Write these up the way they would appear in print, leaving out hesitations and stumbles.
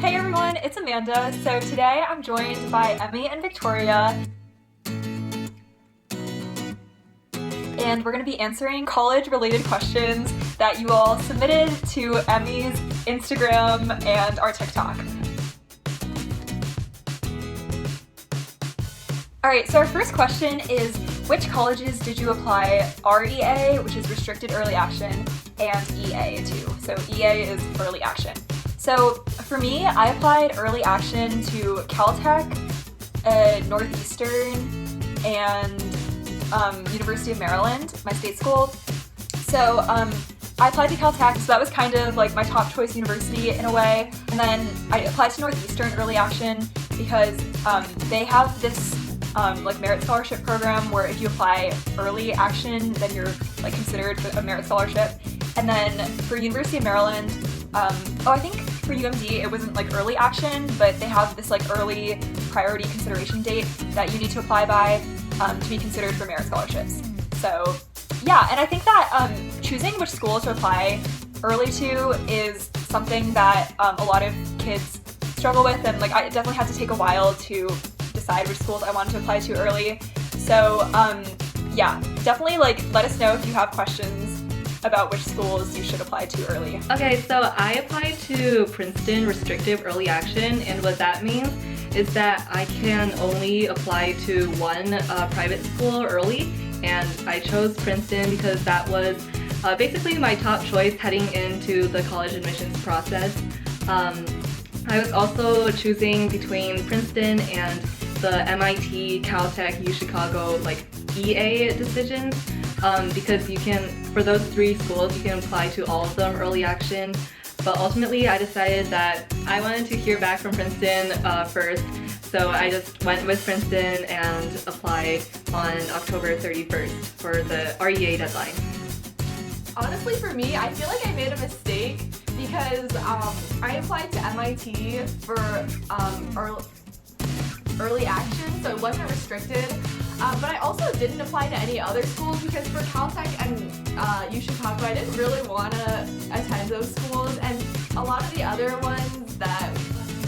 Hey everyone, it's Amanda. So today I'm joined by Emmy and Victoria, and we're going to be answering college-related questions that you all submitted to Emmy's Instagram and our TikTok. Alright, so our first question is, which colleges did you apply REA, which is Restricted Early Action, and EA to? So EA is Early Action. So for me, I applied Early Action to Caltech, Northeastern, and University of Maryland, my state school. So I applied to Caltech, so that was kind of like my top choice university in a way. And then I applied to Northeastern Early Action because they have this like merit scholarship program where if you apply Early Action, then you're like considered for a merit scholarship. And then for University of Maryland, I think for UMD it wasn't like Early Action, but they have this like early priority consideration date that you need to apply by to be considered for merit scholarships. So yeah, and I think that choosing which school to apply early to is something that a lot of kids struggle with, and like I definitely had to take a while to decide which schools I wanted to apply to early. So yeah, definitely like let us know if you have questions about which schools you should apply to early. Okay, so I applied to Princeton Restrictive Early Action, and what that means is that I can only apply to one private school early, and I chose Princeton because that was basically my top choice heading into the college admissions process. I was also choosing between Princeton and the MIT, Caltech, UChicago, like EA decisions, because you can, for those three schools, you can apply to all of them early action. But ultimately, I decided that I wanted to hear back from Princeton first, so I just went with Princeton and applied on October 31st for the REA deadline. Honestly, for me, I feel like I made a mistake because I applied to MIT for early action, so it wasn't restricted. But I also didn't apply to any other schools because for Caltech and UChicago, I didn't really want to attend those schools, and a lot of the other ones that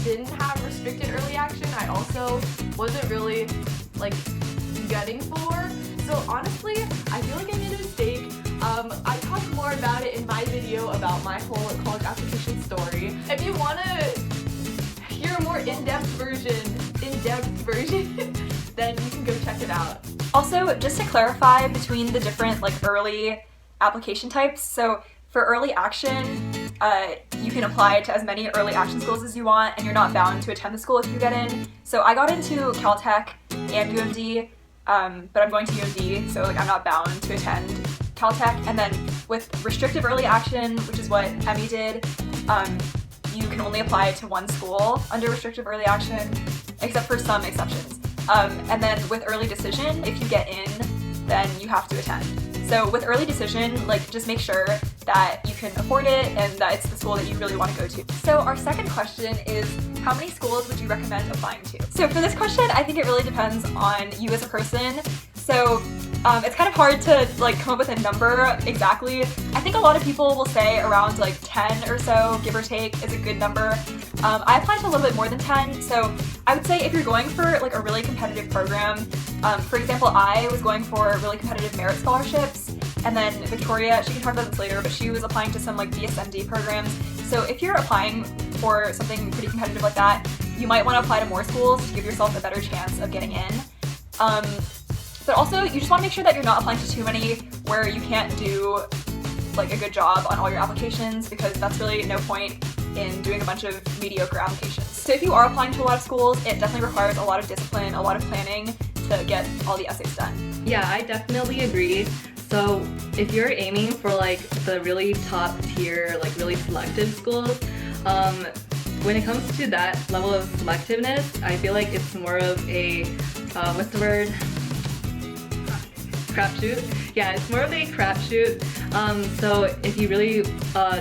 didn't have restricted early action, I also wasn't really like gunning for. So honestly, I feel like I made a mistake. I talk more about it in my video about my whole college application story. If you want to hear a more in-depth version, then you can go check it out. Also, just to clarify between the different like early application types, so for early action, you can apply to as many early action schools as you want, and you're not bound to attend the school if you get in. So I got into Caltech and UMD, but I'm going to UMD, so like I'm not bound to attend Caltech. And then with restrictive early action, which is what Emmy did, you can only apply to one school under restrictive early action, except for some exceptions. And then with early decision, if you get in, then you have to attend. So with early decision, like just make sure that you can afford it and that it's the school that you really want to go to. So our second question is, how many schools would you recommend applying to? So for this question, I think it really depends on you as a person. So it's kind of hard to like come up with a number exactly. I think a lot of people will say around like 10 or so, give or take, is a good number. I applied to a little bit more than 10, so I would say if you're going for like a really competitive program, for example, I was going for really competitive merit scholarships, and then Victoria, she can talk about this later, but she was applying to some like BSMD programs. So if you're applying for something pretty competitive like that, you might want to apply to more schools to give yourself a better chance of getting in. But also, you just want to make sure that you're not applying to too many where you can't do like a good job on all your applications, because that's really no point in doing a bunch of mediocre applications. So if you are applying to a lot of schools, it definitely requires a lot of discipline, a lot of planning to get all the essays done. Yeah, I definitely agree. So if you're aiming for like the really top tier, like really selective schools, when it comes to that level of selectiveness, I feel like it's more of a, what's the word? Crapshoot? Yeah, it's more of a crapshoot. So if you really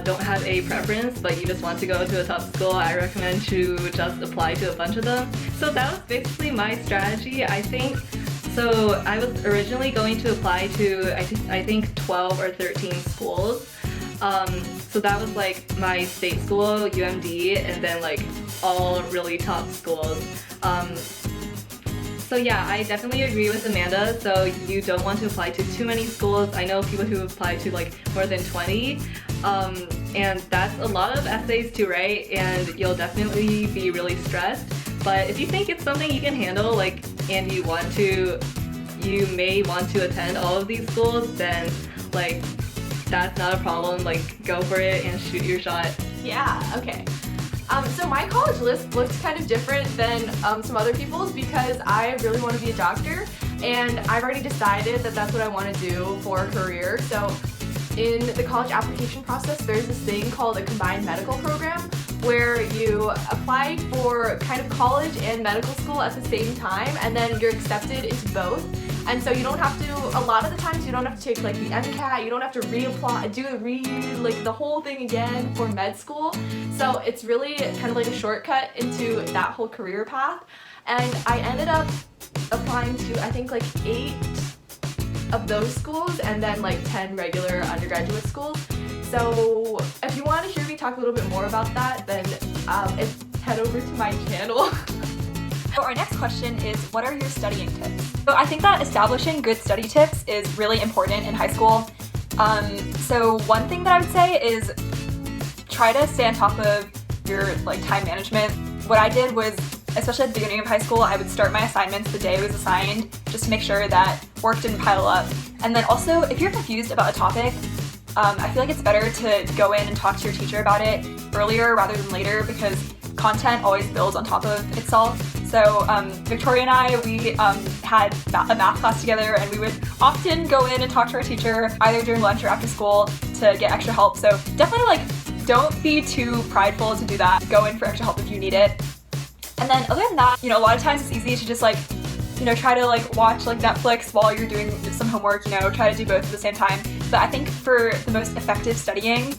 don't have a preference, but you just want to go to a top school, I recommend to just apply to a bunch of them. So that was basically my strategy, I think. So I was originally going to apply to, I think 12 or 13 schools. So that was like my state school, UMD, and then like all really top schools. So yeah, I definitely agree with Amanda. So you don't want to apply to too many schools. I know people who apply to like more than 20. And that's a lot of essays to write, and you'll definitely be really stressed. But if you think it's something you can handle, like, and you may want to attend all of these schools, then like that's not a problem. Like, go for it and shoot your shot. Yeah, okay. So my college list looks kind of different than some other people's because I really want to be a doctor, and I've already decided that that's what I want to do for a career. So in the college application process, there's this thing called a combined medical program where you apply for kind of college and medical school at the same time, and then you're accepted into both. And so you don't have to, a lot of the times you don't have to take like the MCAT, you don't have to reapply, the whole thing again for med school. So it's really kind of like a shortcut into that whole career path. And I ended up applying to, I think, like 8 of those schools and then like 10 regular undergraduate schools. So if you want to hear me talk a little bit more about that, then head over to my channel. So our next question is, what are your studying tips? So I think that establishing good study tips is really important in high school. So one thing that I would say is try to stay on top of your like time management. What I did was, especially at the beginning of high school, I would start my assignments the day it was assigned just to make sure that work didn't pile up. And then also, if you're confused about a topic, I feel like it's better to go in and talk to your teacher about it earlier rather than later, because content always builds on top of itself. So Victoria and I, we had a math class together, and we would often go in and talk to our teacher either during lunch or after school to get extra help. So definitely like don't be too prideful to do that. Go in for extra help if you need it. And then other than that, a lot of times it's easy to just like, try to like watch like Netflix while you're doing some homework, try to do both at the same time. But I think for the most effective studying,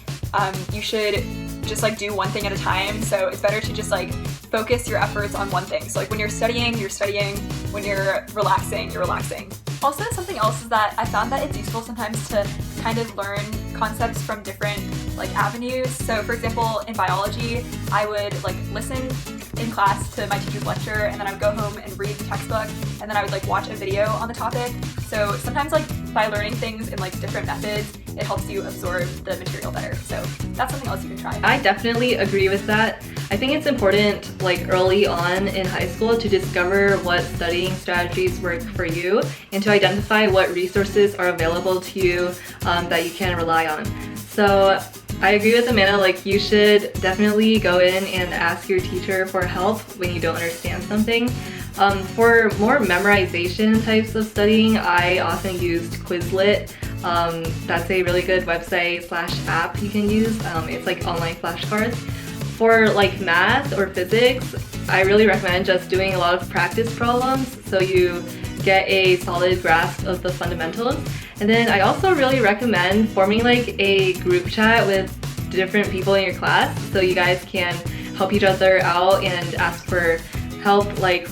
you should just like do one thing at a time. So it's better to just like focus your efforts on one thing. So like when you're studying, you're studying. When you're relaxing, you're relaxing. Also, something else is that I found that it's useful sometimes to kind of learn concepts from different like avenues. So for example, in biology, I would like listen in class to my teacher's lecture, and then I would go home and read the textbook, and then I would like watch a video on the topic. So sometimes like by learning things in like different methods, it helps you absorb the material better. So that's something else you can try. I definitely agree with that. I think it's important like early on in high school to discover what studying strategies work for you and to identify what resources are available to you that you can rely on. So I agree with Amanda, like you should definitely go in and ask your teacher for help when you don't understand something. For more memorization types of studying, I often used Quizlet. That's a really good website / app you can use. It's like online flashcards. For like math or physics, I really recommend just doing a lot of practice problems so you get a solid grasp of the fundamentals. And then I also really recommend forming like a group chat with different people in your class so you guys can help each other out and ask for help, like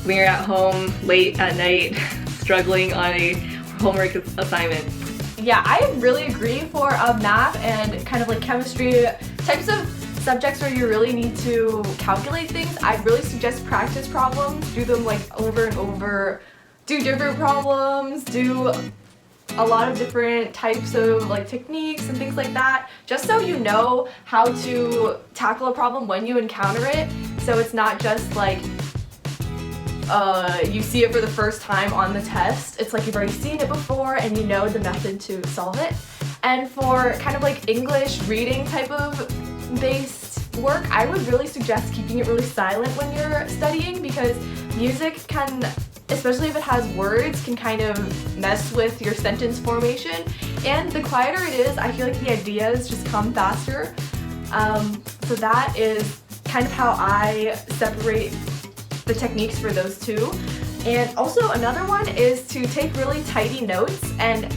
when you're at home late at night struggling on a homework assignment. Yeah, I really agree for math and kind of like chemistry types of subjects where you really need to calculate things. I really suggest practice problems. Do them like over and over. Do different problems. Do a lot of different types of like techniques and things like that, just so you know how to tackle a problem when you encounter it. So it's not just like you see it for the first time on the test. It's like you've already seen it before and you know the method to solve it. And for kind of like English reading type of based work, I would really suggest keeping it really silent when you're studying, because music can, especially if it has words, can kind of mess with your sentence formation. And the quieter it is, I feel like the ideas just come faster. So that is kind of how I separate the techniques for those two. And also another one is to take really tidy notes, and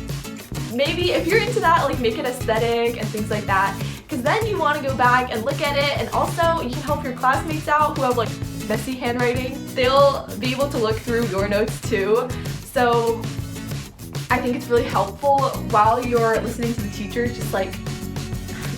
maybe if you're into that, like make it aesthetic and things like that, because then you want to go back and look at it, and also you can help your classmates out who have like messy handwriting. They'll be able to look through your notes too. So I think it's really helpful while you're listening to the teacher, just like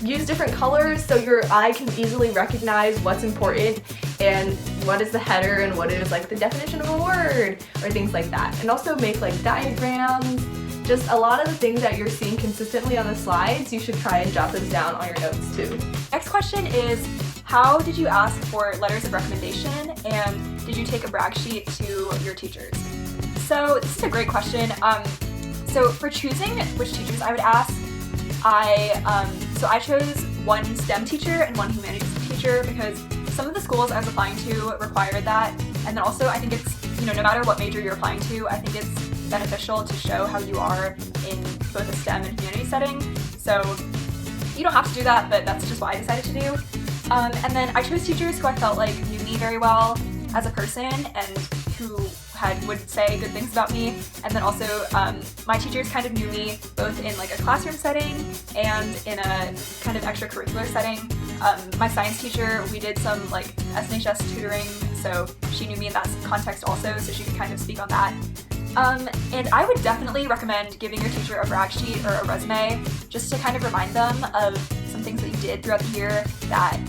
use different colors so your eye can easily recognize what's important and what is the header and what is like the definition of a word or things like that. And also make like diagrams, just a lot of the things that you're seeing consistently on the slides, you should try and jot those down on your notes too. Next question is, how did you ask for letters of recommendation, and did you take a brag sheet to your teachers? So this is a great question. So for choosing which teachers I would ask, I chose one STEM teacher and one humanities teacher because some of the schools I was applying to required that, and then also I think it's, no matter what major you're applying to, I think it's beneficial to show how you are in both a STEM and humanities setting. So you don't have to do that, but that's just what I decided to do. And then I chose teachers who I felt like knew me very well as a person and who would say good things about me. And then also my teachers kind of knew me both in like a classroom setting and in a kind of extracurricular setting. My science teacher, we did some like SNHS tutoring, so she knew me in that context also, so she could kind of speak on that. And I would definitely recommend giving your teacher a brag sheet or a resume just to kind of remind them of some things that you did throughout the year that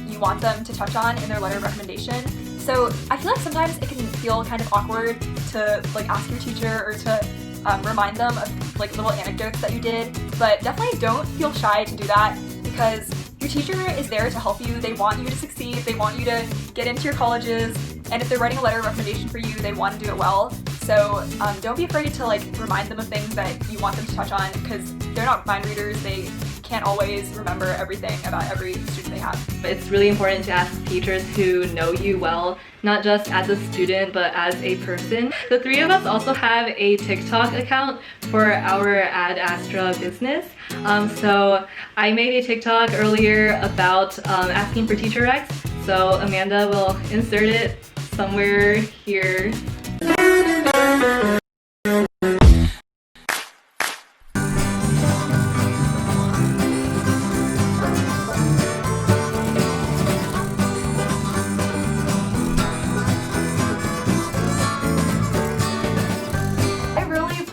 you want them to touch on in their letter of recommendation. So I feel like sometimes it can feel kind of awkward to like ask your teacher or to remind them of like little anecdotes that you did, but definitely don't feel shy to do that because your teacher is there to help you. They want you to succeed. They want you to get into your colleges, and if they're writing a letter of recommendation for you, they want to do it well. So don't be afraid to like remind them of things that you want them to touch on because they're not mind readers. They can't always remember everything about every student they have. It's really important to ask teachers who know you well, not just as a student, but as a person. The three of us also have a TikTok account for our Ad Astra business. So I made a TikTok earlier about asking for teacher recs. So Amanda will insert it somewhere here.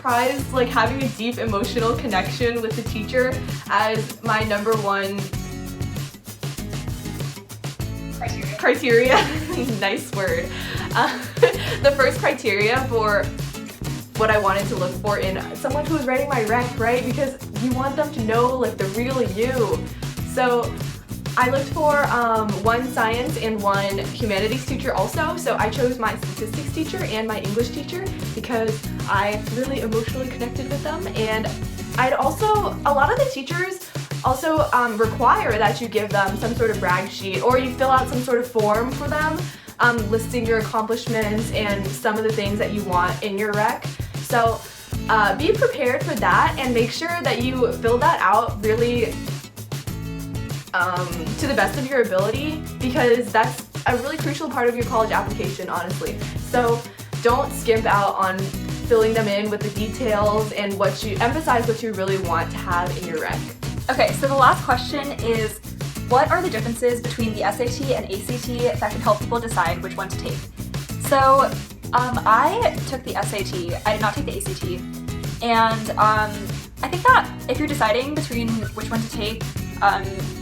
Prize like having a deep emotional connection with the teacher as my number one criteria. Nice word. The first criteria for what I wanted to look for in someone who was writing my rec, right? Because you want them to know like the real you. So I looked for one science and one humanities teacher also, so I chose my statistics teacher and my English teacher because I really emotionally connected with them. And a lot of the teachers also require that you give them some sort of brag sheet or you fill out some sort of form for them listing your accomplishments and some of the things that you want in your rec. So be prepared for that and make sure that you fill that out really to the best of your ability because that's a really crucial part of your college application, honestly. So don't skimp out on filling them in with the details and emphasize what you really want to have in your rec. Okay, so the last question is, what are the differences between the SAT and ACT that can help people decide which one to take? So I took the SAT, I did not take the ACT, and I think that if you're deciding between which one to take,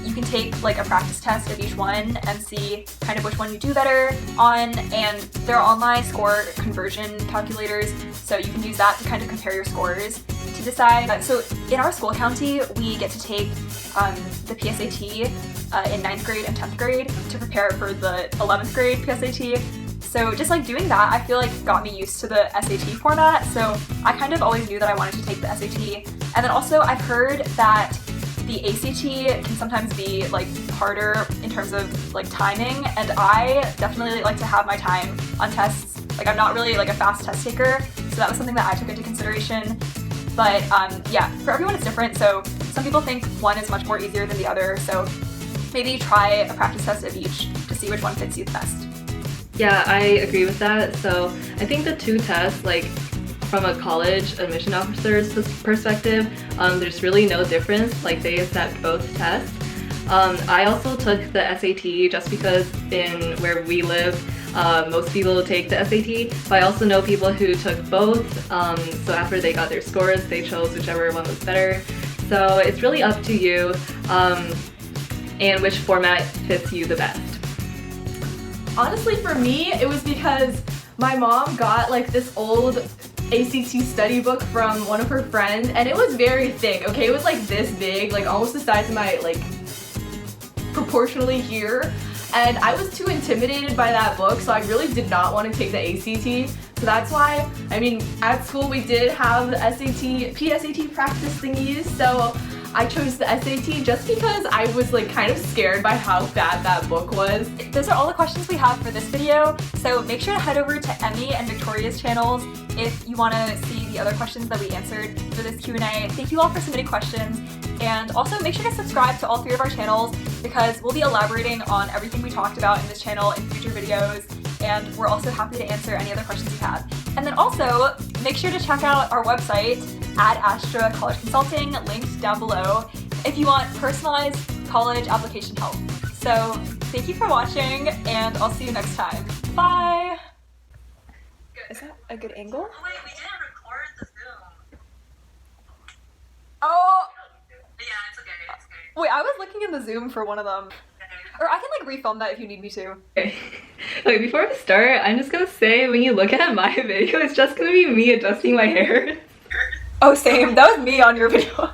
you can take like a practice test of each one and see kind of which one you do better on, and there are online score conversion calculators, so you can use that to kind of compare your scores to decide. So in our school county, we get to take the PSAT in 9th grade and 10th grade to prepare for the 11th grade PSAT. So just like doing that, I feel like got me used to the SAT format, so I kind of always knew that I wanted to take the SAT. And then also I've heard that the ACT can sometimes be like harder in terms of like timing, and I definitely like to have my time on tests. Like I'm not really like a fast test taker, so that was something that I took into consideration. But yeah, for everyone it's different, so some people think one is much more easier than the other, so maybe try a practice test of each to see which one fits you the best. Yeah, I agree with that. So I think the two tests, like from a college admission officer's perspective, there's really no difference. Like they accept both tests. I also took the SAT just because in where we live, most people take the SAT, but I also know people who took both. So after they got their scores, they chose whichever one was better. so it's really up to you and which format fits you the best. Honestly, for me, it was because my mom got like this old ACT study book from one of her friends, and it was very thick, okay? It was like this big, like almost the size of my, like, proportionally here. And I was too intimidated by that book, so I really did not want to take the ACT. So that's why, I mean, at school we did have the SAT, PSAT practice thingies, so I chose the SAT just because I was like kind of scared by how bad that book was. Those are all the questions we have for this video, so make sure to head over to Emmy and Victoria's channels if you want to see the other questions that we answered for this Q&A. Thank you all for submitting questions, and also make sure to subscribe to all 3 of our channels because we'll be elaborating on everything we talked about in this channel in future videos, and we're also happy to answer any other questions you have. And then also, make sure to check out our website, Ad Astra College Consulting, linked down below, if you want personalized college application help. So, thank you for watching, and I'll see you next time. Bye! Is that a good angle? Oh wait, we didn't record the Zoom. Oh! Yeah, it's okay, it's okay. Wait, I was looking in the Zoom for one of them. Or I can like refilm that if you need me to. Okay. Okay, before we start, I'm just gonna say when you look at my video, it's just gonna be me adjusting my hair. Oh, same. That was me on your video.